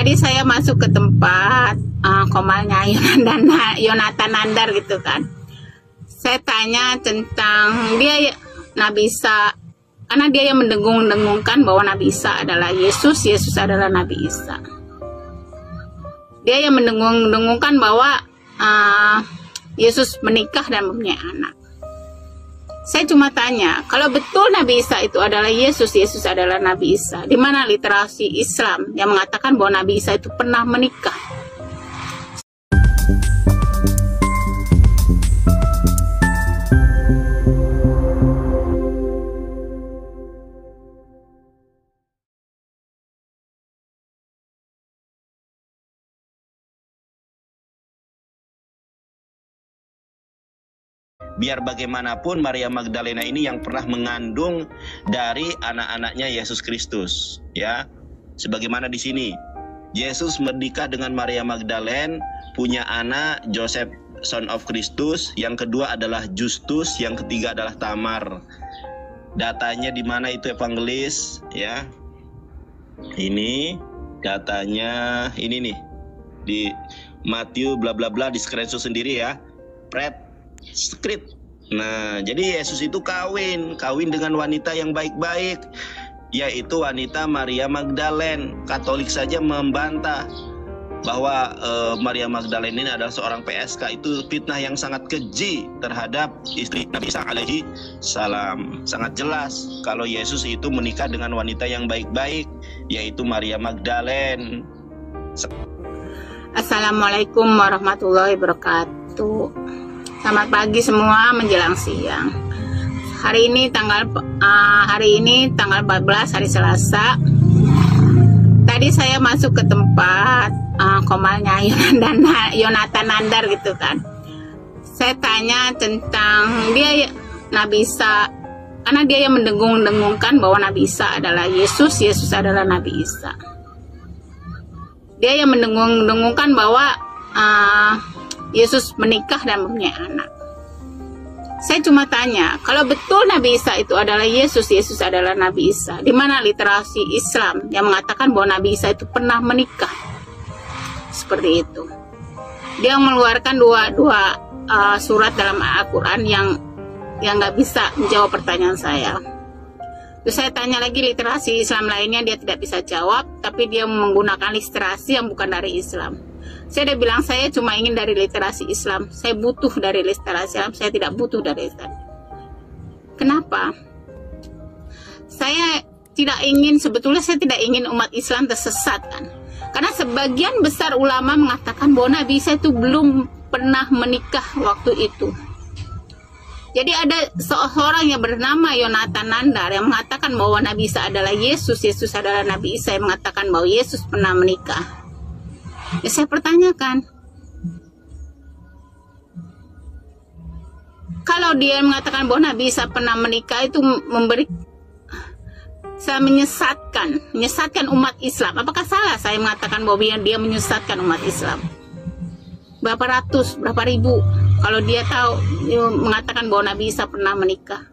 Tadi saya masuk ke tempat komalnya Yonatan Nandar gitu kan. Saya tanya tentang dia Nabi Isa, karena dia yang mendengung-dengungkan bahwa Nabi Isa adalah Yesus, Yesus adalah Nabi Isa. Dia yang mendengung-dengungkan bahwa Yesus menikah dan mempunyai anak. Saya cuma tanya, kalau betul Nabi Isa itu adalah Yesus, Yesus adalah Nabi Isa, di mana literasi Islam yang mengatakan bahwa Nabi Isa itu pernah menikah? Biar bagaimanapun Maria Magdalena ini yang pernah mengandung dari anak-anaknya Yesus Kristus, ya. Sebagaimana di sini, Yesus menikah dengan Maria Magdalena, punya anak Joseph son of Christus, yang kedua adalah Justus, yang ketiga adalah Tamar. Datanya di mana itu evangelis, ya. Ini datanya ini nih di Matius bla bla bla, di screenshot sendiri ya. Script. Nah, jadi Yesus itu kawin dengan wanita yang baik-baik, yaitu wanita Maria Magdalena. Katolik saja membantah bahwa Maria Magdalena ini adalah seorang PSK. Itu fitnah yang sangat keji terhadap istri Nabi Isa alaihi salam. Sangat jelas kalau Yesus itu menikah dengan wanita yang baik-baik, yaitu Maria Magdalena. Assalamualaikum warahmatullahi wabarakatuh. Selamat pagi semua menjelang siang. Hari ini tanggal 14 hari Selasa. Tadi saya masuk ke tempat komalnya Yonatan Nandar gitu kan. Saya tanya tentang dia Nabi Isa, karena dia yang mendengung-dengungkan bahwa Nabi Isa adalah Yesus, Yesus adalah Nabi Isa. Dia yang mendengung-dengungkan bahwa Yesus menikah dan mempunyai anak. Saya cuma tanya, kalau betul Nabi Isa itu adalah Yesus, Yesus adalah Nabi Isa, di mana literasi Islam yang mengatakan bahwa Nabi Isa itu pernah menikah? Seperti itu. Dia mengeluarkan dua surat dalam Al-Quran yang nggak bisa menjawab pertanyaan saya. Terus saya tanya lagi literasi Islam lainnya, dia tidak bisa jawab, tapi dia menggunakan literasi yang bukan dari Islam. Saya udah bilang saya cuma ingin dari literasi Islam. Saya butuh dari literasi Islam, saya tidak butuh dari Islam. Kenapa? Saya tidak ingin, sebetulnya saya tidak ingin umat Islam tersesat kan. Karena sebagian besar ulama mengatakan bahwa Nabi Isa itu belum pernah menikah waktu itu. Jadi ada seorang yang bernama Yonatan Nandar yang mengatakan bahwa Nabi Isa adalah Yesus, Yesus adalah Nabi Isa, yang mengatakan bahwa Yesus pernah menikah. Ya, saya pertanyakan, kalau dia mengatakan bahwa Nabi Isa pernah menikah, itu saya menyesatkan umat Islam. Apakah salah saya mengatakan bahwa dia menyesatkan umat Islam? Berapa ratus, berapa ribu kalau dia mengatakan bahwa Nabi Isa pernah menikah,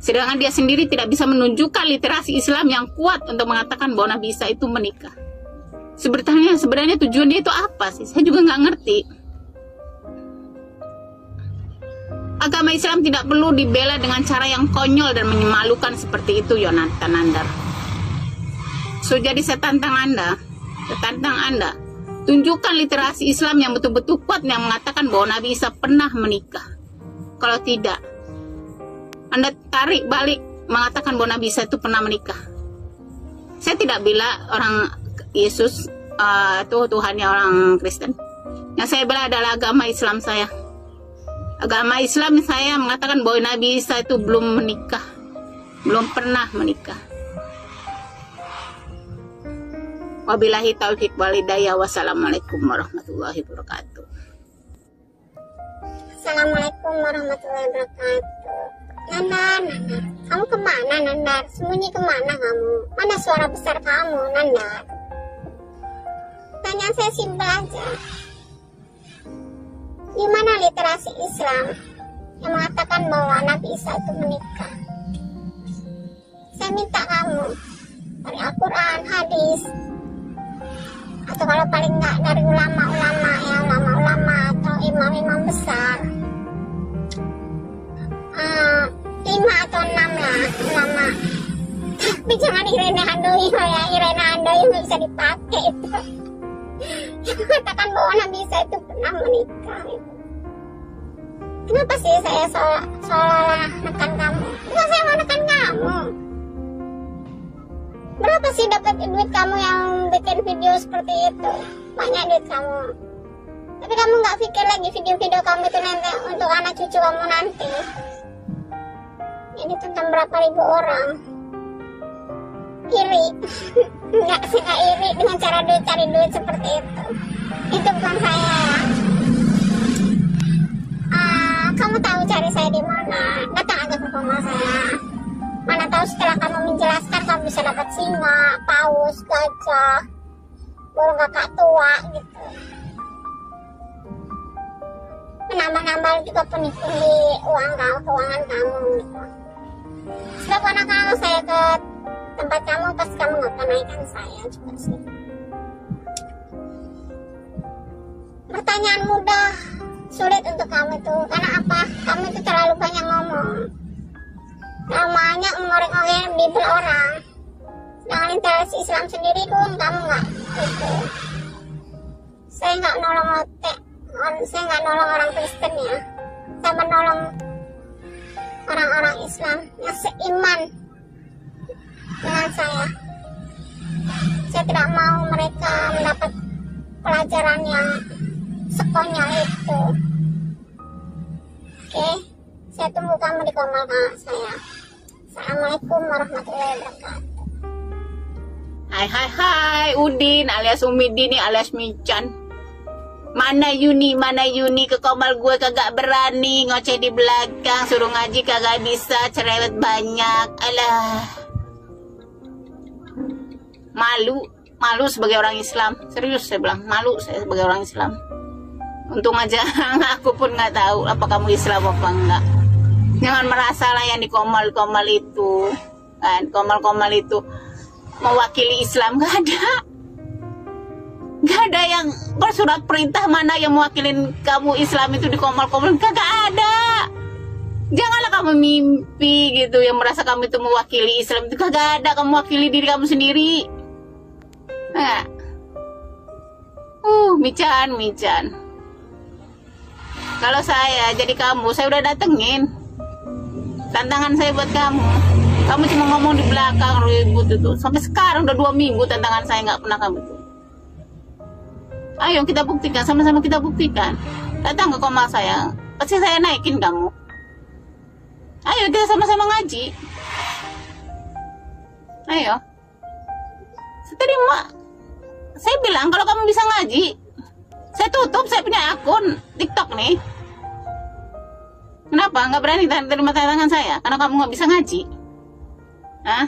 sedangkan dia sendiri tidak bisa menunjukkan literasi Islam yang kuat untuk mengatakan bahwa Nabi Isa itu menikah. Sebenarnya tujuannya itu apa sih? Saya juga nggak ngerti. Agama Islam tidak perlu dibela dengan cara yang konyol dan memalukan seperti itu, Yonatan Nandar. So, jadi saya tantang Anda, tunjukkan literasi Islam yang betul-betul kuat yang mengatakan bahwa Nabi Isa pernah menikah. Kalau tidak, Anda tarik balik mengatakan bahwa Nabi Isa itu pernah menikah. Saya tidak bila orang Yesus itu Tuhannya orang Kristen. Yang saya bela adalah agama Islam saya. Agama Islam saya mengatakan bahwa Nabi Isa itu belum menikah, belum pernah menikah. Wabillahi taufiq wal hidayah. Wassalamualaikum warahmatullahi wabarakatuh. Assalamualaikum warahmatullahi wabarakatuh. Nandar, kamu kemana Nandar? Sembunyi kemana kamu? Mana suara besar kamu Nandar? Pertanyaan saya simpel aja. Di mana literasi Islam yang mengatakan bahwa Nabi Isa itu menikah? Saya minta kamu dari Al-Quran, hadis, atau kalau paling nggak dari ulama-ulama ya, ulama-ulama atau imam-imam besar, 5 atau 6 lah ulama. Tapi jangan Irene Handoyo ya, Irene Handoyo nggak bisa dipakai itu. Katakan bahwa Nabi Isa itu pernah menikah gitu. Kenapa sih saya seolah-olah nekan kamu? Bukan saya mau nekan kamu. Berapa sih dapat duit kamu yang bikin video seperti itu? Banyak duit kamu. Tapi kamu nggak pikir lagi video-video kamu itu nanti untuk anak cucu kamu nanti. Ini tentang berapa ribu orang. Iri. Nggak suka iri dengan cara cari duit seperti itu. Itu bukan saya. Kamu tahu cari saya di mana? Datang aja ke rumah saya. Mana tahu setelah kamu menjelaskan kamu bisa dapat singa, paus, gajah, burung kakak tua gitu. Menambah-nambah juga pundi-pundi keuangan kamu gitu. Setiap kalau saya ke tempat kamu pasti kamu nggak akan naikkan saya juga sih. Pertanyaan mudah, sulit untuk kamu itu karena apa? Kamu itu terlalu banyak ngomong, terlalu banyak mengorek-ngorek bibir orang. Sedangkan interaksi Islam sendiri pun kamu nggak gitu. Saya nggak nolong saya nggak nolong orang Kristen ya. Saya menolong orang-orang Islam yang seiman dengan saya. Saya tidak mau mereka mendapat pelajaran yang sekonyol itu. Oke, saya tunggu kamu di komal saya. Assalamualaikum warahmatullahi wabarakatuh. Hai Udin alias Umidini alias Mican. Mana Yuni ke komal gue kagak berani, ngoceh di belakang, suruh ngaji kagak bisa, cerewet banyak. Alah, malu sebagai orang Islam. Serius saya bilang, malu saya sebagai orang Islam. Untung aja aku pun nggak tahu apa kamu Islam apa enggak. Jangan merasa lah yang di komal itu kan, komal itu mewakili Islam. Gak ada yang bersurat perintah mana yang mewakilin kamu Islam itu di komal kagak ada. Janganlah kamu mimpi gitu yang merasa kamu itu mewakili Islam, itu kagak ada. Kamu mewakili diri kamu sendiri. Nah. Mican. Kalau saya jadi kamu, saya udah datengin tantangan saya buat kamu. Kamu cuma ngomong di belakang ribut itu. Sampai sekarang udah 2 minggu tantangan saya nggak pernah kamu itu. Ayo kita buktikan, sama-sama kita buktikan. Datang ke komal saya, pasti saya naikin kamu. Ayo kita sama-sama ngaji. Ayo. Saya bilang kalau kamu bisa ngaji, saya tutup, saya punya akun TikTok nih. Kenapa nggak berani terima tantangan saya? Karena kamu nggak bisa ngaji. Hah?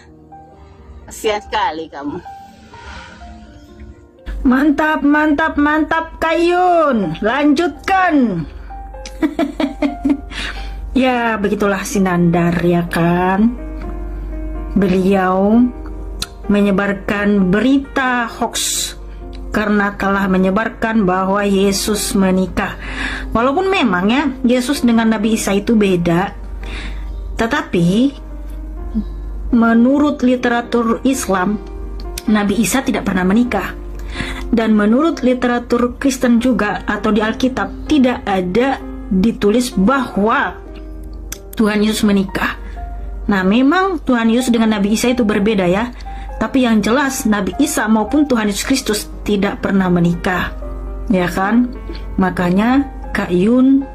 Kasihan sekali kamu. Mantap Kayun, lanjutkan. Ya begitulah si Nandar ya kan. Beliau menyebarkan berita hoax karena telah menyebarkan bahwa Yesus menikah. Walaupun memang ya Yesus dengan Nabi Isa itu beda, tetapi menurut literatur Islam Nabi Isa tidak pernah menikah. Dan menurut literatur Kristen juga atau di Alkitab tidak ada ditulis bahwa Tuhan Yesus menikah. Nah memang Tuhan Yesus dengan Nabi Isa itu berbeda ya. Tapi yang jelas Nabi Isa maupun Tuhan Yesus Kristus tidak pernah menikah. Ya kan? Makanya Kak Yun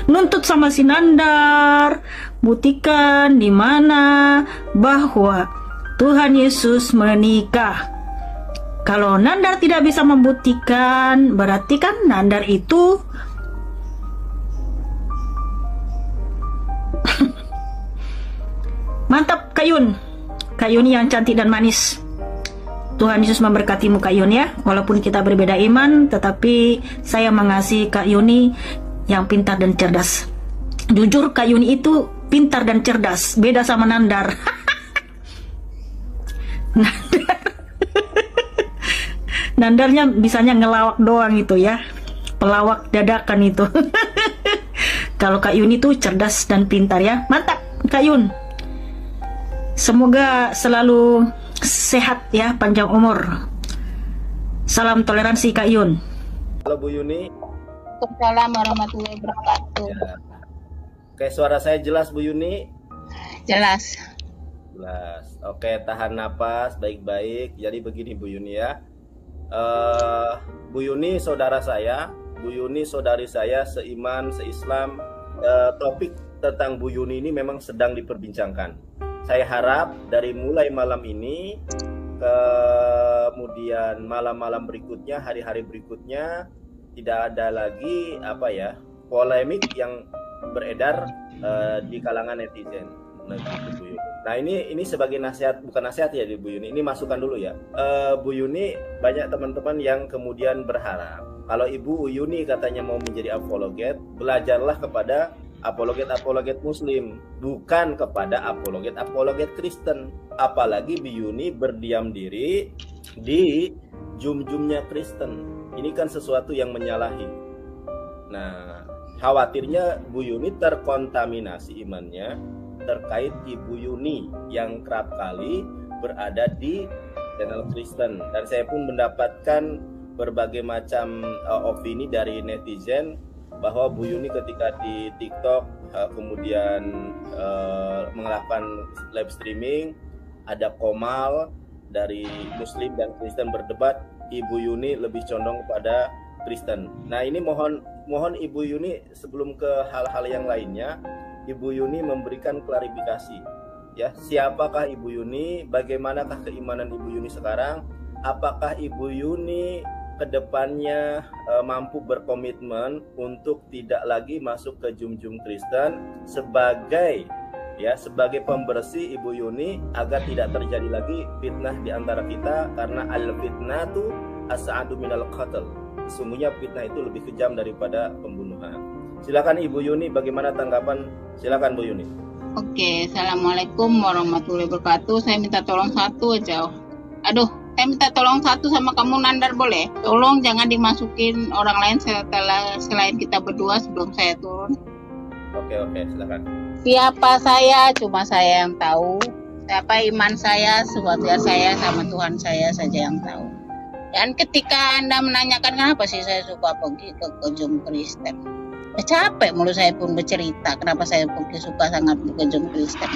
nuntut sama si Nandar, buktikan di mana bahwa Tuhan Yesus menikah. Kalau Nandar tidak bisa membuktikan, berarti kan Nandar itu mantap Kayun yang cantik dan manis. Tuhan Yesus memberkatimu Kak Yuni ya. Walaupun kita berbeda iman, tetapi saya mengasihi Kak Yuni yang pintar dan cerdas. Jujur Kak Yuni itu pintar dan cerdas, beda sama Nandar. Nandar Nandarnya bisanya ngelawak doang itu ya, pelawak dadakan itu. Kalau Kak Yun itu cerdas dan pintar ya. Mantap Kak Yun. Semoga selalu sehat ya, panjang umur. Salam toleransi Kak Yun. Halo Bu Yuni. Waalaikumsalam warahmatullahi wabarakatuh. Ya. Oke, suara saya jelas Bu Yuni? Jelas. Jelas. Oke, tahan napas baik-baik. Jadi begini Bu Yuni ya. Bu Yuni saudara saya, Bu Yuni saudari saya, seiman, seislam. Topik tentang Bu Yuni ini memang sedang diperbincangkan. Saya harap dari mulai malam ini, kemudian malam-malam berikutnya, hari-hari berikutnya, tidak ada lagi polemik yang beredar di kalangan netizen. Nah ini sebagai nasihat, bukan nasihat ya Bu Yuni, ini masukan dulu ya. Bu Yuni, banyak teman-teman yang kemudian berharap kalau Ibu Yuni katanya mau menjadi apologet, belajarlah kepada apologet Muslim, bukan kepada apologet Kristen. Apalagi Bu Yuni berdiam diri di jum-jumnya Kristen. Ini kan sesuatu yang menyalahi. Nah, khawatirnya Bu Yuni terkontaminasi imannya terkait Ibu Yuni yang kerap kali berada di channel Kristen, dan saya pun mendapatkan berbagai macam opini dari netizen bahwa Bu Yuni ketika di TikTok kemudian melakukan live streaming, ada komal dari Muslim dan Kristen berdebat, Ibu Yuni lebih condong kepada Kristen. Nah ini mohon Ibu Yuni sebelum ke hal-hal yang lainnya, Ibu Yuni memberikan klarifikasi ya, siapakah Ibu Yuni, bagaimanakah keimanan Ibu Yuni sekarang, apakah Ibu Yuni kedepannya mampu berkomitmen untuk tidak lagi masuk ke jum-jum Kristen sebagai pembersih Ibu Yuni agar tidak terjadi lagi fitnah di antara kita, karena al-fitnatu as'adu minal qatl. Sesungguhnya fitnah itu lebih kejam daripada pembunuhan. Silakan Ibu Yuni, bagaimana tanggapan? Silakan Bu Yuni. Oke, assalamualaikum warahmatullahi wabarakatuh. Saya minta tolong satu aja. Saya minta tolong satu sama kamu Nandar, boleh? Tolong jangan dimasukin orang lain selain kita berdua sebelum saya turun. Oke, silakan. Siapa saya, cuma saya yang tahu. Siapa iman saya, biar saya sama Tuhan saya saja yang tahu. Dan ketika Anda menanyakan kenapa sih saya suka pergi ke jum Kristen, capek mulu saya pun bercerita kenapa saya suka sangat ke jum Kristen.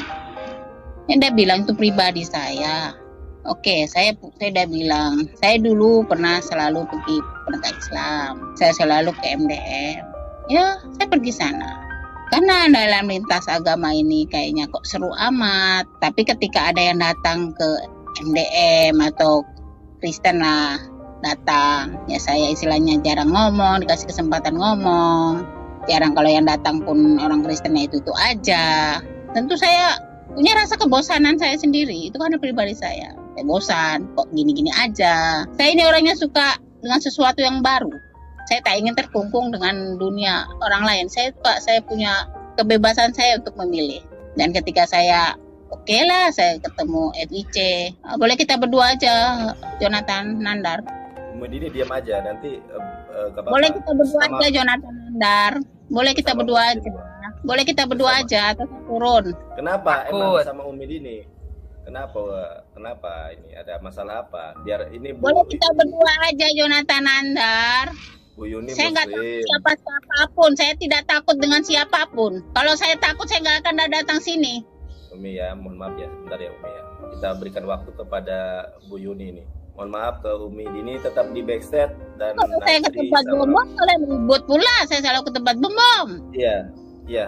Anda bilang itu pribadi saya. Oke, saya udah bilang, saya dulu pernah selalu pergi penegak Islam. Saya selalu ke MDM. Ya, saya pergi sana. Karena dalam lintas agama ini kayaknya kok seru amat. Tapi ketika ada yang datang ke MDM atau Kristen lah datang, ya saya istilahnya jarang ngomong, dikasih kesempatan ngomong. Jarang, kalau yang datang pun orang Kristennya itu aja. Tentu saya punya rasa kebosanan saya sendiri. Itu karena pribadi saya. Saya bosan, kok gini-gini aja. Saya ini orangnya suka dengan sesuatu yang baru. Saya tak ingin terkungkung dengan dunia orang lain. Saya punya kebebasan saya untuk memilih. Dan ketika saya saya ketemu FIC. Boleh kita berdua aja, Jonathan Nandar. Kemudian diam aja, nanti boleh kita berdua aja, Jonathan Nandar. Boleh kita berdua aja. Boleh kita berdua aja atau turun. Kenapa? Emang sama Umi Dini? Kenapa ini ada masalah apa? Biar ini boleh kita berdua aja, Jonathan Nandar. Bu Yuni saya nggak Muslim. takut siapapun. Saya tidak takut dengan siapapun. Kalau saya takut, saya nggak akan datang sini. Umi ya, mohon maaf ya, sebentar ya Umi ya. Kita berikan waktu kepada Bu Yuni ini. Mohon maaf ke Umi Dini, tetap di backstage dan kalau saya ke tempat bom, kalian ribut pula. Saya selalu ke tempat bom. Iya.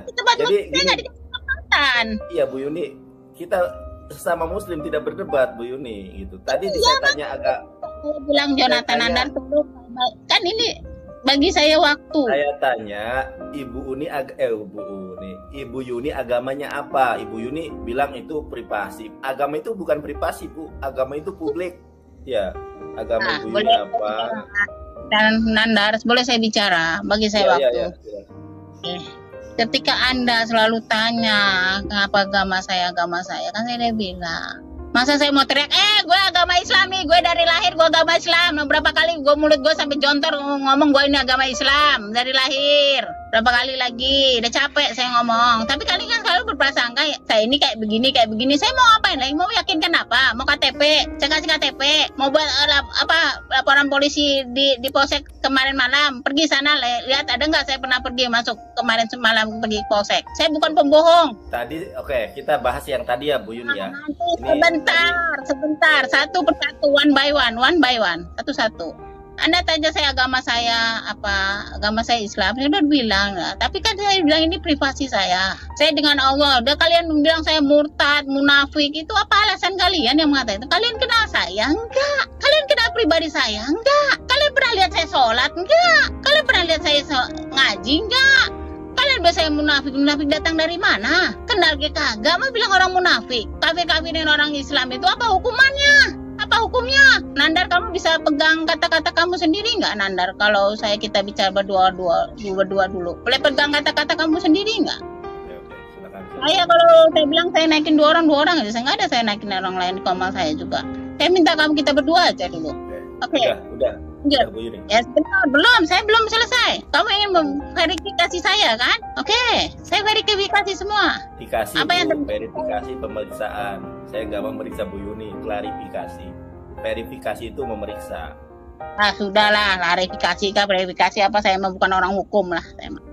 Ke tempat bom saya nggak dikasih kesempatan. Iya Bu Yuni, kita sesama Muslim tidak berdebat Bu Yuni gitu. Tadi saya tanya agak. Saya bilang Jonathan Nandar turun. Kan ini bagi saya waktu. Saya tanya Ibu Yuni agamanya apa? Ibu Yuni bilang itu privasi. Agama itu bukan privasi Bu, agama itu publik. Ya, agama Ibu Yuni apa? Dan Nandar, boleh saya bicara? Bagi saya waktu. Ketika Anda selalu tanya kenapa agama saya, kan saya udah bilang, masa saya mau teriak, gue agama Islami, gue dari lahir gue agama Islam. Berapa kali mulut gue sampai jontor ngomong gue ini agama Islam dari lahir. Berapa kali lagi, udah capek saya ngomong. Tapi kalian kan selalu berprasangka saya ini kayak begini. Saya mau ngapain lagi? Mau yakinkan apa? Mau KTP? Saya kasih KTP. Mau buat laporan polisi di polsek kemarin malam. Pergi sana lihat ada nggak saya pernah pergi masuk kemarin semalam pergi polsek. Saya bukan pembohong. Tadi oke, kita bahas yang tadi ya Bu Yuni ya. Sebentar. Satu persatu, one by one. Satu-satu. Anda tanya saya agama saya apa? Agama saya Islam. Saya udah bilang, tapi kan saya bilang ini privasi saya. Saya dengan Allah. Udah kalian bilang saya murtad, munafik. Itu apa alasan kalian yang mengatakan itu? Kalian kenal saya? Enggak. Kalian kenal pribadi saya? Enggak. Kalian pernah lihat saya sholat? Enggak. Kalian pernah lihat saya ngaji? Enggak. Kalian biasa saya munafik datang dari mana? Kenal ke kagak? Mau bilang orang munafik? Kafir-kafirin orang Islam itu apa hukumannya? Apa hukumnya? Nandar, kamu bisa pegang kata-kata kamu sendiri nggak, Nandar? Kalau kita bicara berdua dulu, boleh pegang kata-kata kamu sendiri nggak? Oke, silakan. Saya kalau saya bilang saya naikin dua orang aja, saya nggak ada saya naikin orang lain di komal saya juga. Saya minta kamu kita berdua aja dulu. Oke. Udah, Bu Yuni. Ya sebentar, saya belum selesai. Kamu ingin memverifikasi saya kan? Oke, saya verifikasi semua. Dikasih Apa yang verifikasi pemeriksaan. Saya nggak memeriksa Bu Yuni, klarifikasi. Verifikasi itu memeriksa. Nah sudahlah, verifikasi apa saya mah bukan orang hukum lah saya mah.